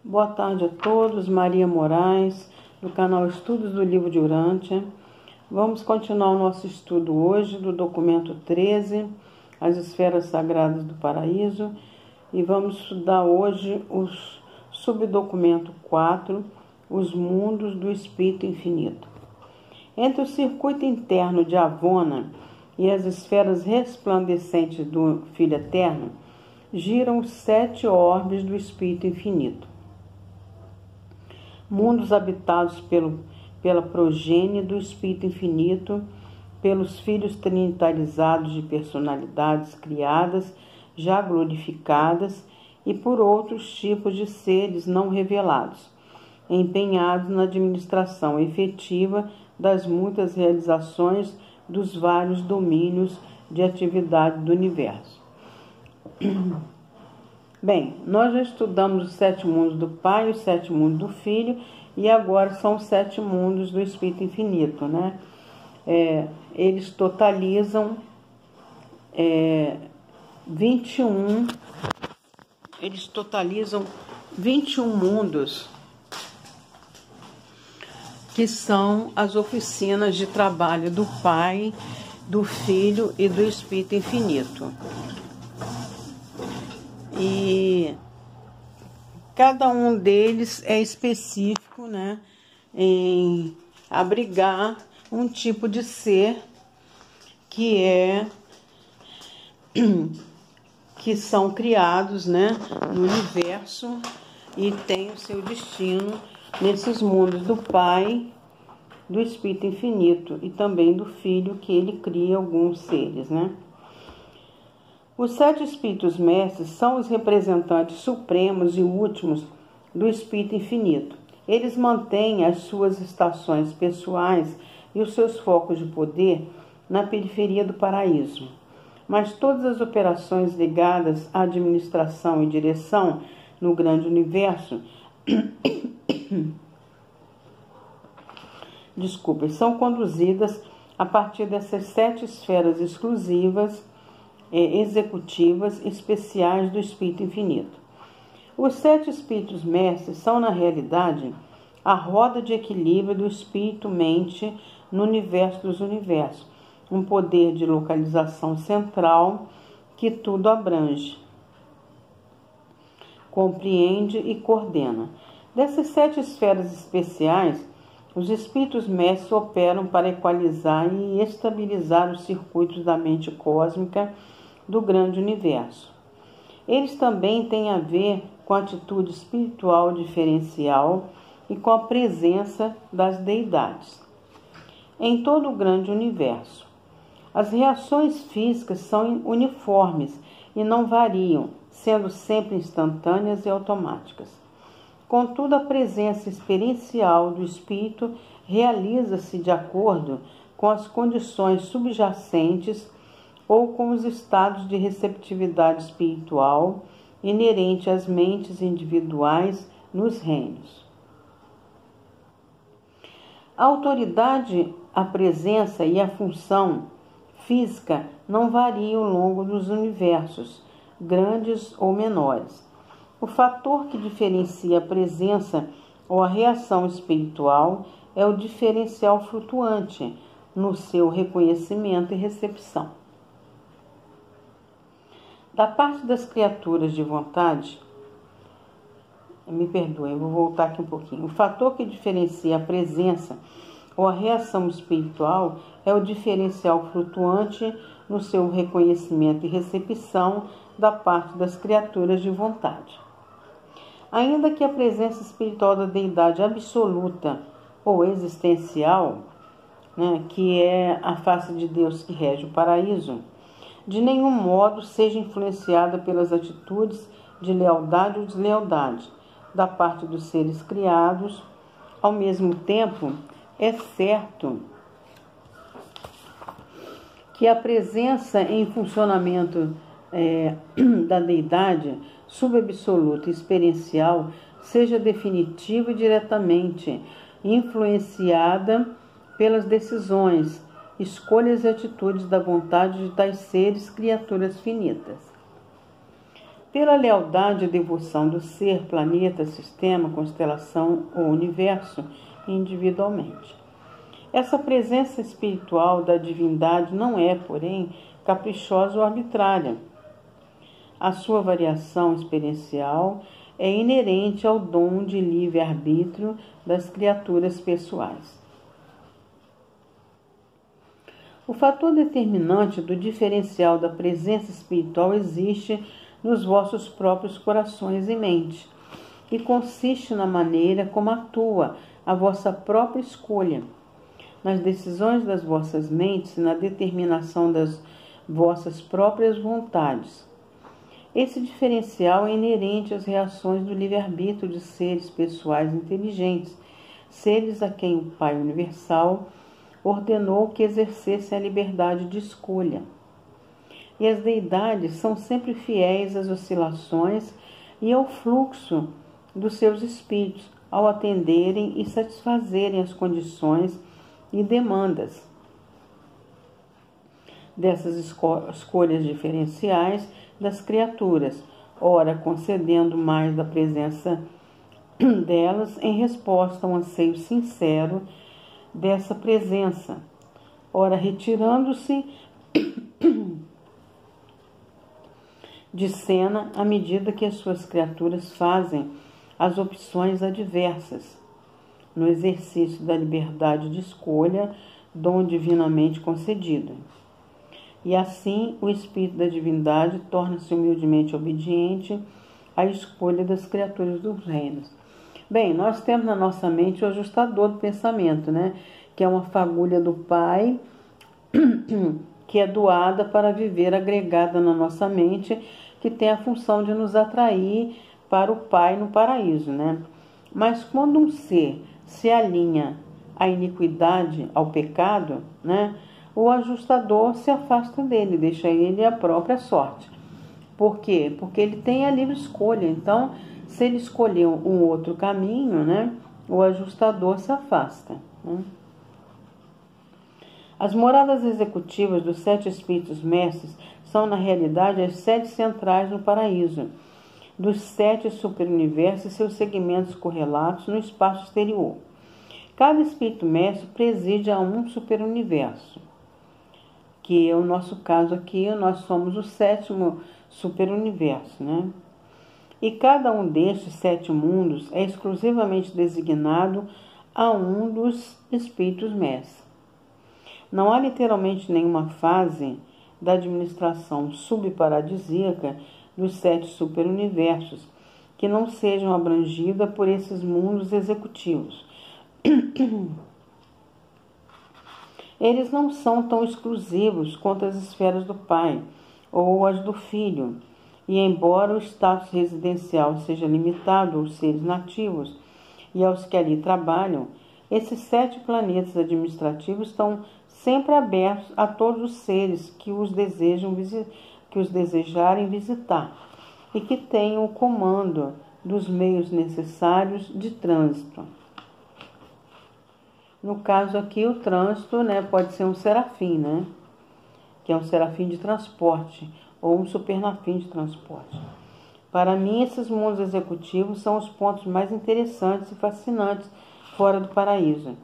Boa tarde a todos, Maria Moraes, do canal Estudos do Livro de Urântia. Vamos continuar o nosso estudo hoje do documento 13, As Esferas Sagradas do Paraíso, e vamos estudar hoje o subdocumento 4, Os Mundos do Espírito Infinito. Entre o circuito interno de Avona e as esferas resplandecentes do Filho Eterno, giram os 7 orbes do Espírito Infinito. Mundos habitados pela progênie do Espírito Infinito, pelos filhos trinitarizados de personalidades criadas, já glorificadas, e por outros tipos de seres não revelados, empenhados na administração efetiva das muitas realizações dos vários domínios de atividade do universo. Bem, nós já estudamos os 7 mundos do Pai, os 7 mundos do Filho, e agora são os 7 mundos do Espírito Infinito, né? Eles totalizam 21 mundos, que são as oficinas de trabalho do Pai, do Filho e do Espírito Infinito. E cada um deles é específico, né, em abrigar um tipo de ser que são criados, né, no universo e tem o seu destino nesses mundos do Pai, do Espírito Infinito e também do Filho, que ele cria alguns seres, né? Os 7 Espíritos Mestres são os representantes supremos e últimos do Espírito Infinito. Eles mantêm as suas estações pessoais e os seus focos de poder na periferia do paraíso. Mas todas as operações ligadas à administração e direção no grande universo são conduzidas a partir dessas 7 esferas exclusivas executivas especiais do Espírito Infinito. Os 7 Espíritos Mestres são, na realidade, a roda de equilíbrio do Espírito-Mente no universo dos universos, um poder de localização central que tudo abrange, compreende e coordena. Dessas 7 esferas especiais, os Espíritos Mestres operam para equalizar e estabilizar os circuitos da mente cósmica do grande universo. Eles também têm a ver com a atitude espiritual diferencial e com a presença das deidades em todo o grande universo. As reações físicas são uniformes e não variam, sendo sempre instantâneas e automáticas. Contudo, a presença experiencial do espírito realiza-se de acordo com as condições subjacentes ou com os estados de receptividade espiritual inerente às mentes individuais nos reinos. A autoridade, a presença e a função física não variam ao longo dos universos, grandes ou menores. O fator que diferencia a presença ou a reação espiritual é o diferencial flutuante no seu reconhecimento e recepção. Da parte das criaturas de vontade, me perdoem, vou voltar aqui um pouquinho. O fator que diferencia a presença ou a reação espiritual é o diferencial flutuante no seu reconhecimento e recepção da parte das criaturas de vontade. Ainda que a presença espiritual da deidade absoluta ou existencial, né, que é a face de Deus que rege o paraíso, de nenhum modo seja influenciada pelas atitudes de lealdade ou deslealdade da parte dos seres criados. Ao mesmo tempo, é certo que a presença em funcionamento da deidade subabsoluta e experiencial seja definitiva e diretamente influenciada pelas decisões, escolhas e atitudes da vontade de tais seres, criaturas finitas. pela lealdade e devoção do ser, planeta, sistema, constelação ou universo individualmente. Essa presença espiritual da divindade não é, porém, caprichosa ou arbitrária. A sua variação experiencial é inerente ao dom de livre-arbítrio das criaturas pessoais. O fator determinante do diferencial da presença espiritual existe nos vossos próprios corações e mente, e consiste na maneira como atua a vossa própria escolha, nas decisões das vossas mentes e na determinação das vossas próprias vontades. Esse diferencial é inerente às reações do livre-arbítrio de seres pessoais inteligentes, seres a quem o Pai Universal ordenou que exercessem a liberdade de escolha. E as deidades são sempre fiéis às oscilações e ao fluxo dos seus espíritos, ao atenderem e satisfazerem as condições e demandas dessas escolhas diferenciais das criaturas, ora concedendo mais da presença delas em resposta a um anseio sincero dessa presença, ora retirando-se de cena à medida que as suas criaturas fazem as opções adversas no exercício da liberdade de escolha, dom divinamente concedido. E assim o Espírito da divindade torna-se humildemente obediente à escolha das criaturas dos reinos. Bem, nós temos na nossa mente o ajustador do pensamento, né? Que é uma fagulha do Pai que é doada para viver agregada na nossa mente, que tem a função de nos atrair para o Pai no paraíso, né? Mas quando um ser se alinha à iniquidade, ao pecado, né? O ajustador se afasta dele, deixa ele à própria sorte. Por quê? Porque ele tem a livre escolha. Então, se ele escolher um outro caminho, né? O ajustador se afasta, né? As moradas executivas dos 7 espíritos mestres são, na realidade, as sedes centrais no paraíso, dos 7 superuniversos e seus segmentos correlatos no espaço exterior. Cada espírito mestre preside a um superuniverso, que é o nosso caso aqui, nós somos o 7º superuniverso, né? E cada um destes 7 mundos é exclusivamente designado a um dos espíritos mestres. Não há literalmente nenhuma fase da administração subparadisíaca dos 7 superuniversos que não sejam abrangida por esses mundos executivos. Eles não são tão exclusivos quanto as esferas do Pai ou as do Filho, e embora o status residencial seja limitado aos seres nativos e aos que ali trabalham, esses 7 planetas administrativos estão sempre abertos a todos os seres que os desejarem visitar e que tenham o comando dos meios necessários de trânsito. No caso aqui, o trânsito, né, pode ser um serafim, né, que é um serafim de transporte, ou um supernafim de transporte. Para mim, esses mundos executivos são os pontos mais interessantes e fascinantes fora do paraíso.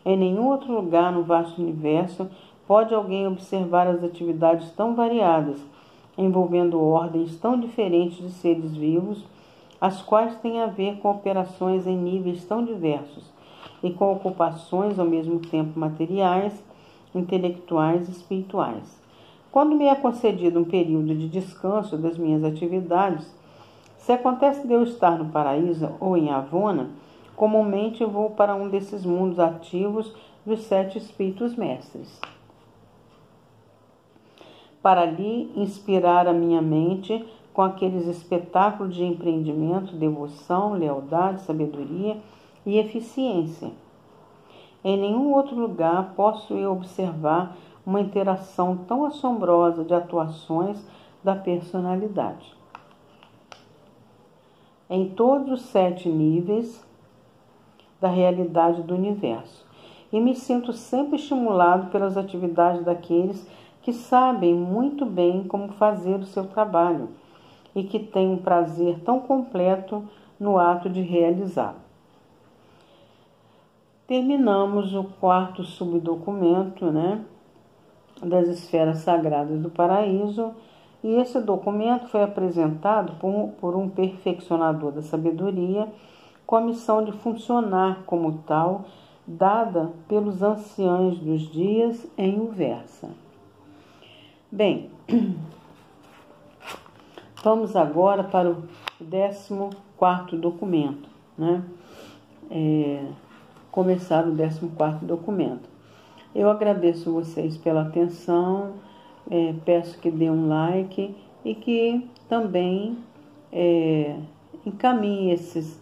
Em nenhum outro lugar no vasto universo pode alguém observar as atividades tão variadas, envolvendo ordens tão diferentes de seres vivos, as quais têm a ver com operações em níveis tão diversos e com ocupações ao mesmo tempo materiais, intelectuais e espirituais. Quando me é concedido um período de descanso das minhas atividades, se acontece de eu estar no paraíso ou em Avona, comumente eu vou para um desses mundos ativos dos 7 espíritos mestres, para ali inspirar a minha mente com aqueles espetáculos de empreendimento, devoção, lealdade, sabedoria e eficiência. Em nenhum outro lugar posso eu observar uma interação tão assombrosa de atuações da personalidade. Em todos os 7 níveis da realidade do universo, e me sinto sempre estimulado pelas atividades daqueles que sabem muito bem como fazer o seu trabalho e que tem um prazer tão completo no ato de realizá-lo. Terminamos o quarto subdocumento, das esferas sagradas do paraíso, e esse documento foi apresentado por um perfeccionador da sabedoria com a missão de funcionar como tal, dada pelos anciãos dos dias em Uversa. Bem, vamos agora para o 14º documento, começar o 14º documento. Eu agradeço vocês pela atenção, peço que dê um like e que também encaminhe esses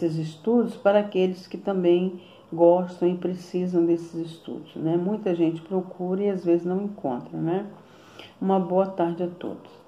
estudos para aqueles que também gostam e precisam desses estudos, Muita gente procura e às vezes não encontra, Uma boa tarde a todos.